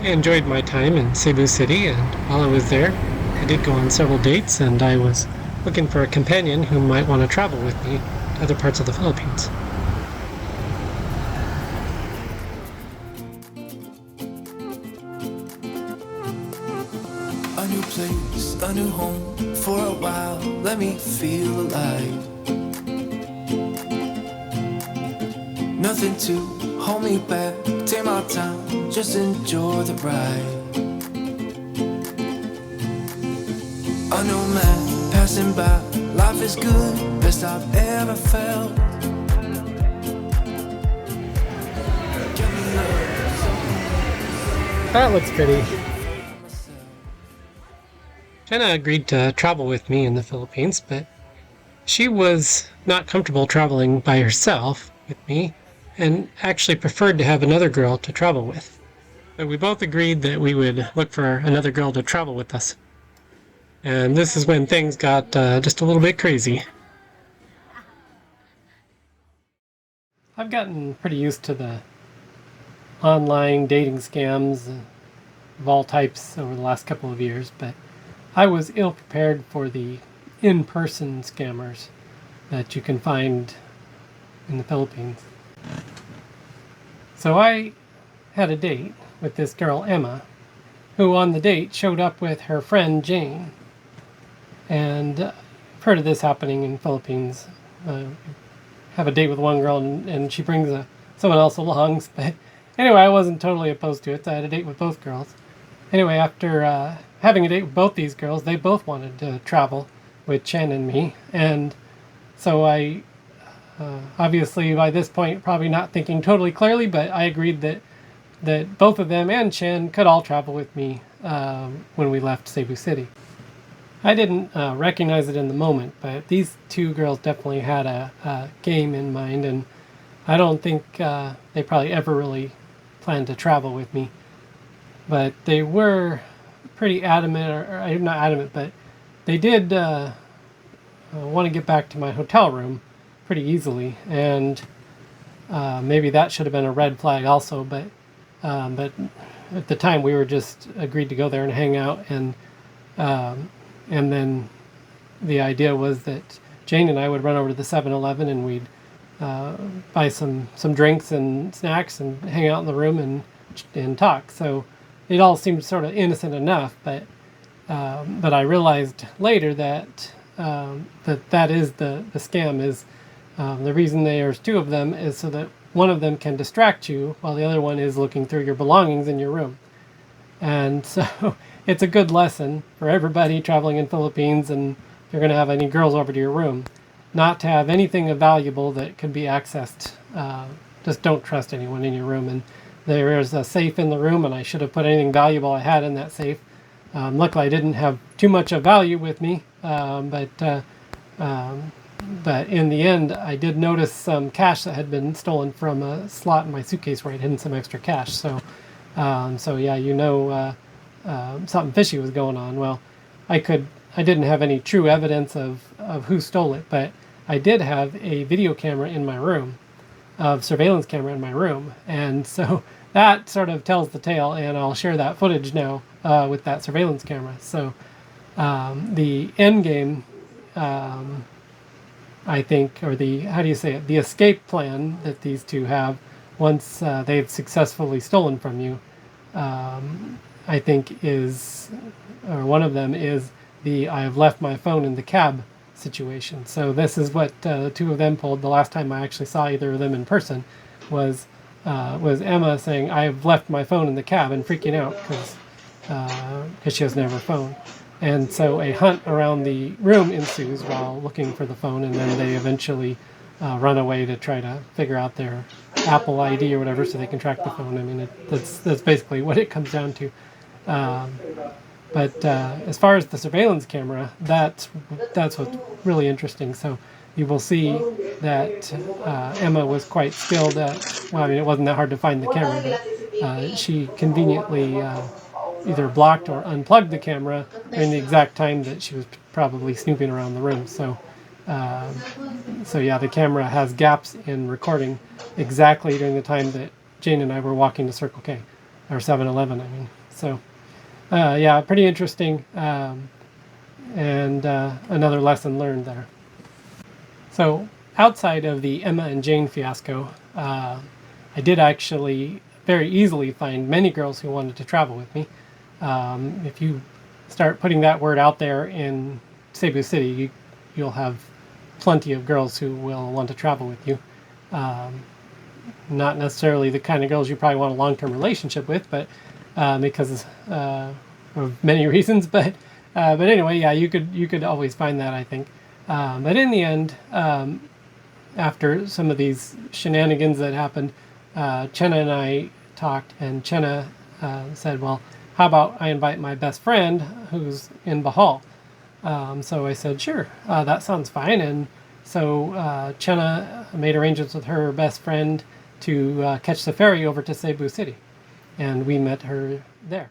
I enjoyed my time in Cebu City, and while I was there, I did go on several dates, and I was looking for a companion who might want to travel with me to other parts of the Philippines. A new place, a new home, for a while, let me feel alive. Nothing to hold me back, take my time, just enjoy the ride. A new man passing by, life is good, best I've ever felt. That looks pretty. Jenna agreed to travel with me in the Philippines, but she was not comfortable traveling by herself with me and actually preferred to have another girl to travel with. But we both agreed that we would look for another girl to travel with us. And this is when things got just a little bit crazy. I've gotten pretty used to the online dating scams of all types over the last couple of years, but I was ill prepared for the in-person scammers that you can find in the Philippines. So I had a date with this girl Emma, who on the date showed up with her friend Jane. And I've heard of this happening in the Philippines. Have a date with one girl and she brings someone else along. But anyway, I wasn't totally opposed to it, so I had a date with both girls. Anyway, after having a date with both these girls, they both wanted to travel with Chen and me. And so I, obviously by this point, probably not thinking totally clearly, but I agreed that both of them and Chen could all travel with me when we left Cebu City. I didn't recognize it in the moment, but these two girls definitely had a game in mind, and I don't think they probably ever really planned to travel with me. But they were pretty adamant, or not adamant, but they did want to get back to my hotel room pretty easily, and maybe that should have been a red flag also, but at the time we were just agreed to go there and hang out, and then the idea was that Jane and I would run over to the 7-Eleven and we'd buy some drinks and snacks and hang out in the room and talk. So it all seemed sort of innocent enough, but I realized later that that is the scam. Is the reason there's two of them is so that one of them can distract you while the other one is looking through your belongings in your room. And so it's a good lesson for everybody traveling in Philippines, and if you're going to have any girls over to your room, not to have anything valuable that can be accessed. Just don't trust anyone in your room. And there is a safe in the room, and I should have put anything valuable I had in that safe. Luckily, I didn't have too much of value with me, but in the end, I did notice some cash that had been stolen from a slot in my suitcase where I'd hidden some extra cash. So yeah, something fishy was going on. Well, I didn't have any true evidence of who stole it, but I did have a video camera in my room, surveillance camera in my room, and so that sort of tells the tale, and I'll share that footage now with that surveillance camera. So the end game, I think, or the escape plan that these two have once they've successfully stolen from you, I think one of them is I have left my phone in the cab situation. So this is what the two of them pulled the last time I actually saw either of them in person, was Emma saying, I have left my phone in the cab, and freaking out because she doesn't have her phone. And so a hunt around the room ensues while looking for the phone, and then they eventually run away to try to figure out their Apple ID or whatever so they can track the phone. I mean, that's basically what it comes down to. But as far as the surveillance camera, that's what's really interesting. So you will see that Emma was quite skilled at, well, I mean, it wasn't that hard to find the camera, but she conveniently either blocked or unplugged the camera during the exact time that she was probably snooping around the room. So yeah, the camera has gaps in recording exactly during the time that Jane and I were walking to Circle K, or 7-Eleven, I mean. So yeah, pretty interesting, and another lesson learned there. So outside of the Emma and Jane fiasco, I did actually very easily find many girls who wanted to travel with me. If you start putting that word out there in Cebu City, you'll have plenty of girls who will want to travel with you. Not necessarily the kind of girls you probably want a long-term relationship with, but because of many reasons. But anyway, yeah, you could always find that, I think. But in the end, after some of these shenanigans that happened, Chenna and I talked, and Chenna said, well, how about I invite my best friend who's in Bahal? So I said, sure, that sounds fine. And so Chenna made arrangements with her best friend to catch the ferry over to Cebu City. And we met her there.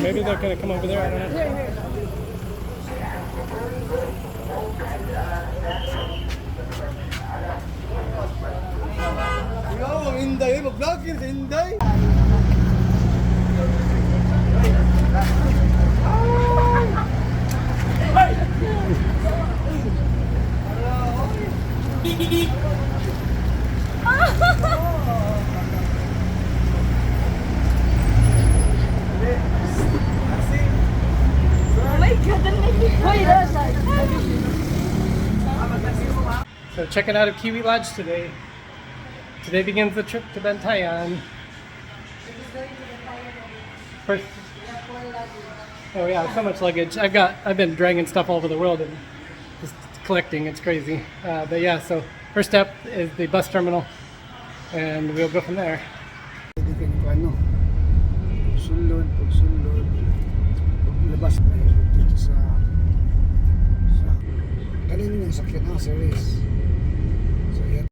Maybe they're going to come over there, I don't know. Ang Inday, mag-vlogin sa Inday. So checking out of Kiwi Lodge today. Today begins the trip to Bantayan. First, oh yeah, so much luggage. I've been dragging stuff all over the world and just collecting. It's crazy. But yeah, so first step is the bus terminal, and we'll go from there. Pagsulod, paglabas na dito sa kanina yung sakyan ng series. So yan.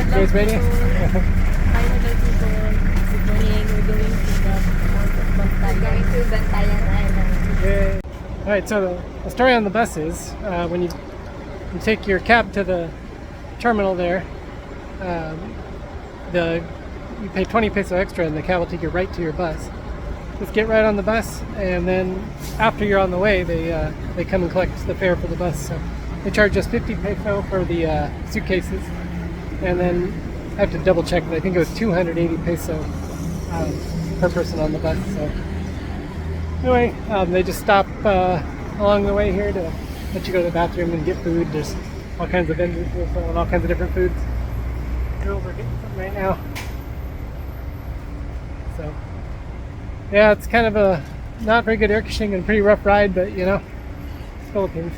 You guys ready? Hi, hello people. Good morning. We're going to the port of Bantayan. Going to Bantayan Island. Yay. All right. So the story on the bus is when you take your cab to the terminal there, you pay 20 peso extra, and the cab will take you right to your bus. Just get right on the bus, and then after you're on the way, they come and collect the fare for the bus. So they charge us 50 peso for the suitcases. And then I have to double check, but I think it was 280 peso per person on the bus. So anyway, they just stop along the way here to let you go to the bathroom and get food. There's all kinds of vendors here selling all kinds of different foods. Girls are getting some right now. So yeah, it's kind of a not very good air conditioning and pretty rough ride, but you know, it's Philippines.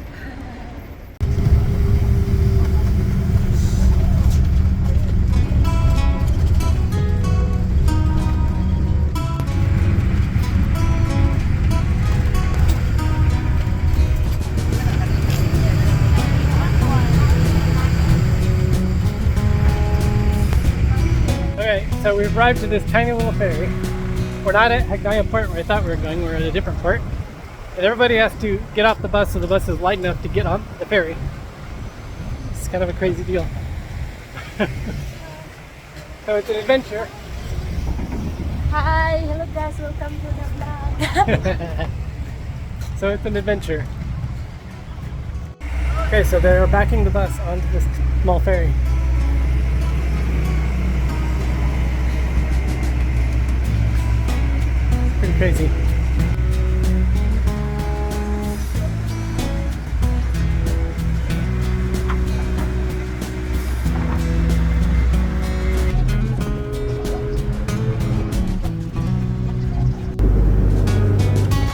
So we've arrived at this tiny little ferry. We're not at Hagaya Port where I thought we were going, we're at a different port. And everybody has to get off the bus so the bus is light enough to get on the ferry. It's kind of a crazy deal. So it's an adventure. Hi, hello guys, welcome to the vlog. So it's an adventure. Okay, so they're backing the bus onto this small ferry. Pretty crazy.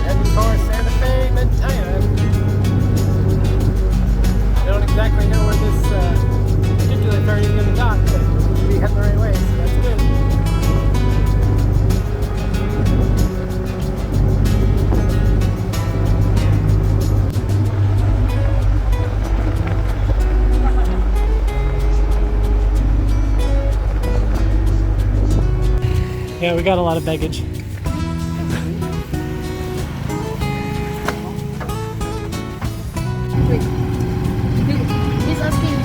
Heading for Santa Fe, Bantayan. I don't exactly know where this particular ferry is going to dock, but we'll be heading the right way, so that's good. Yeah, we got a lot of baggage. Wait. He's asking you.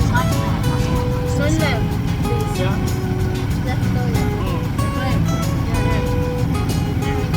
Turn left, please. Yeah. Left door. Left. Yeah, left. There we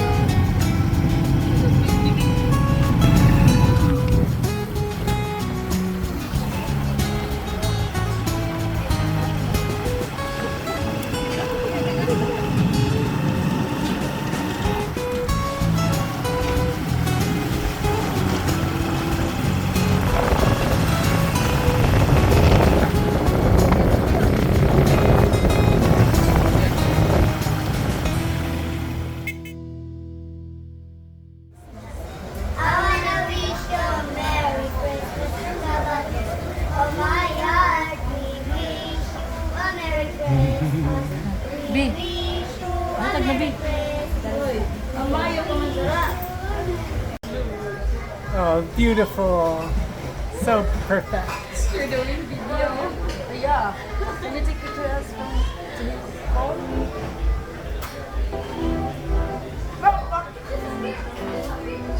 I wanna wish you a Merry Christmas from the bottom of my heart. We wish you a Merry Christmas. We wish you a Merry Christmas. Amayo ko masarap. Oh, beautiful. So perfect. You're doing video. Yeah. Can you take pictures from his phone?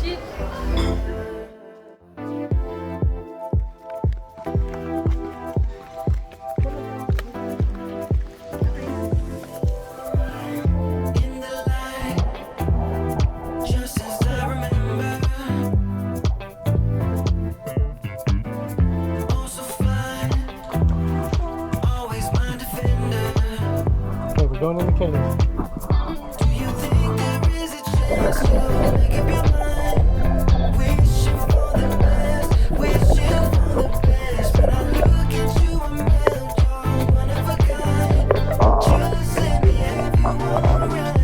Shit. In the light, just as I remember. Also fine, always my defender. Okay, we're going in the cave. Do you think there is a chance you'll make up your mind? Wishing for the best, wishing for the best. When I look at you, I melt, you're one of a kind. Just let me have you all around.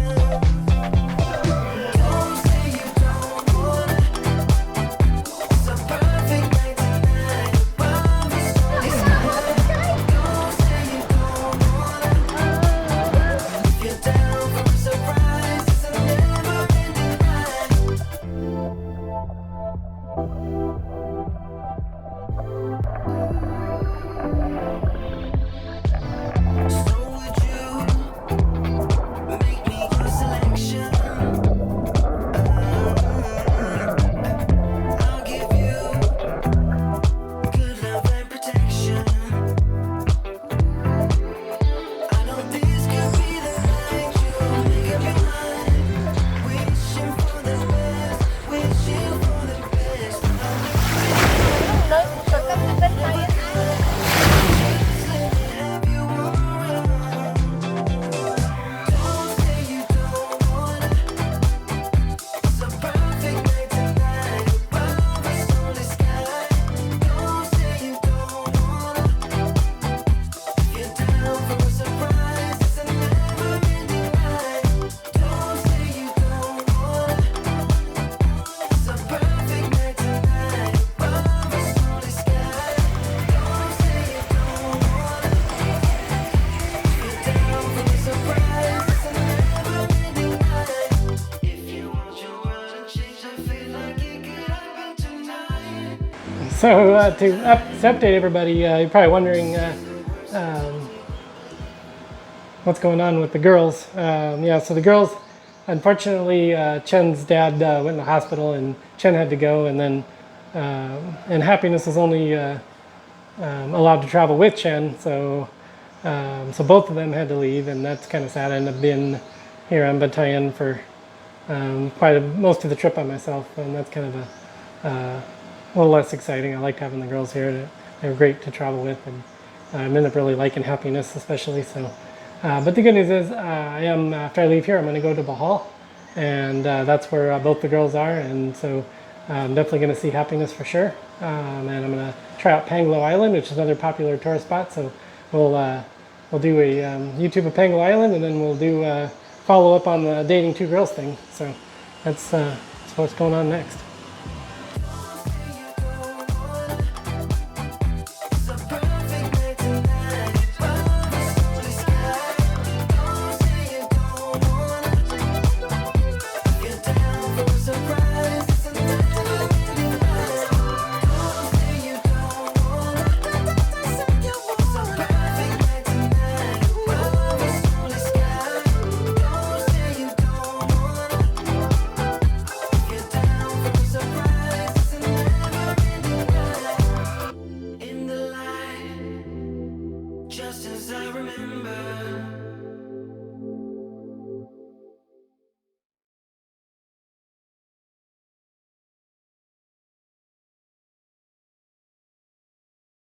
Don't say you don't wanna. It's a perfect night tonight. Above the sunny sky. Don't say you don't wanna. If you're down for a surprise, it's a never-ending ride. So would you make me your selection? I'll give you good love and protection. I know this could be the night you make up your mind. Wishing for the best, wishing for the best. Shortcut to Bantayan. Just let me have you all around. Don't say you don't wanna. It's a perfect night tonight. Above the sunny sky. Don't say you don't wanna. If you're down for a surprise, it's a never-ending ride. Don't say you don't wanna. It's a perfect night tonight. Above the sunny sky. Don't say you don't wanna. If you're down for a surprise, it's a never-ending ride. If you want your world to change, I feel like it could happen tonight. So to update everybody, you're probably wondering what's going on with the girls. Yeah, so the girls, unfortunately, Chen's dad went in the hospital and Chen had to go, and then and Happiness was only allowed to travel with Chen, so so both of them had to leave, and that's kind of sad. I ended up being here on Bantayan for most of the trip by myself, and that's kind of a little less exciting. I liked having the girls here. They were great to travel with, and I ended up really liking Happiness especially. So, but the good news is I am, after I leave here, I'm going to go to Bahal, and that's where both the girls are, and so I'm definitely going to see Happiness for sure. And I'm going to try out Panglo Island, which is another popular tourist spot. So we'll do a YouTube of Panglo Island, and then we'll do follow up on the dating two girls thing. So that's what's going on next. It's a perfect night tonight. Above the sunny sky. Don't say you don't wanna. If you're down for a surprise, it's a never-ending ride. Don't say you don't wanna. It's a perfect night tonight. Above the sunny sky. Don't say you I remember